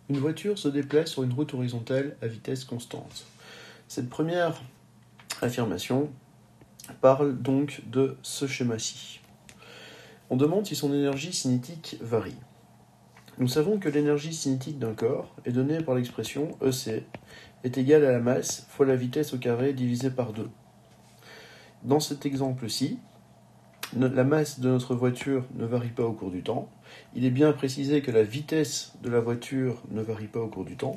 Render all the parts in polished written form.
Une voiture se déplace sur une route horizontale à vitesse constante. Cette première affirmation parle donc de ce schéma-ci. On demande si son énergie cinétique varie. Nous savons que l'énergie cinétique d'un corps est donnée par l'expression EC est égale à la masse fois la vitesse au carré divisé par 2. Dans cet exemple-ci, la masse de notre voiture ne varie pas au cours du temps. Il est bien précisé que la vitesse de la voiture ne varie pas au cours du temps.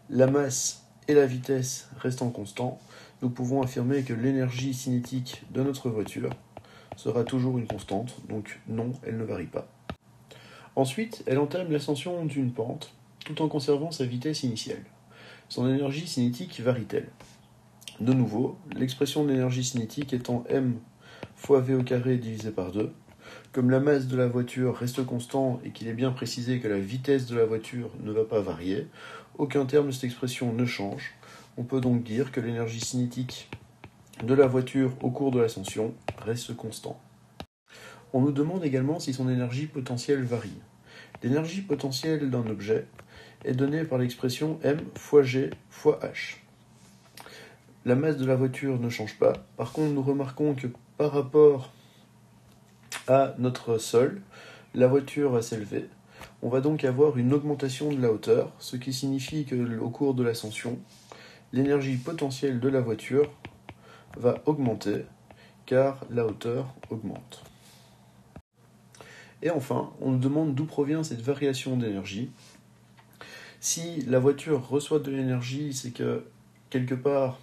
La masse et la vitesse restant constants, nous pouvons affirmer que l'énergie cinétique de notre voiture sera toujours une constante, donc non, elle ne varie pas. Ensuite, elle entame l'ascension d'une pente, tout en conservant sa vitesse initiale. Son énergie cinétique varie-t-elle ? De nouveau, l'expression de l'énergie cinétique étant m fois v au carré divisé par 2. Comme la masse de la voiture reste constant et qu'il est bien précisé que la vitesse de la voiture ne va pas varier, aucun terme de cette expression ne change. On peut donc dire que l'énergie cinétique de la voiture au cours de l'ascension reste constant. On nous demande également si son énergie potentielle varie. L'énergie potentielle d'un objet est donnée par l'expression m fois g fois h. La masse de la voiture ne change pas. Par contre, nous remarquons que par rapport à notre sol, la voiture va s'élever. On va donc avoir une augmentation de la hauteur, ce qui signifie qu'au cours de l'ascension, l'énergie potentielle de la voiture va augmenter, car la hauteur augmente. Et enfin, on nous demande d'où provient cette variation d'énergie. Si la voiture reçoit de l'énergie, c'est que quelque part,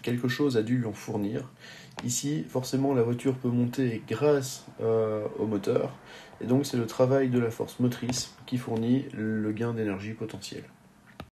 quelque chose a dû lui en fournir. Ici, forcément, la voiture peut monter grâce au moteur, et donc c'est le travail de la force motrice qui fournit le gain d'énergie potentielle.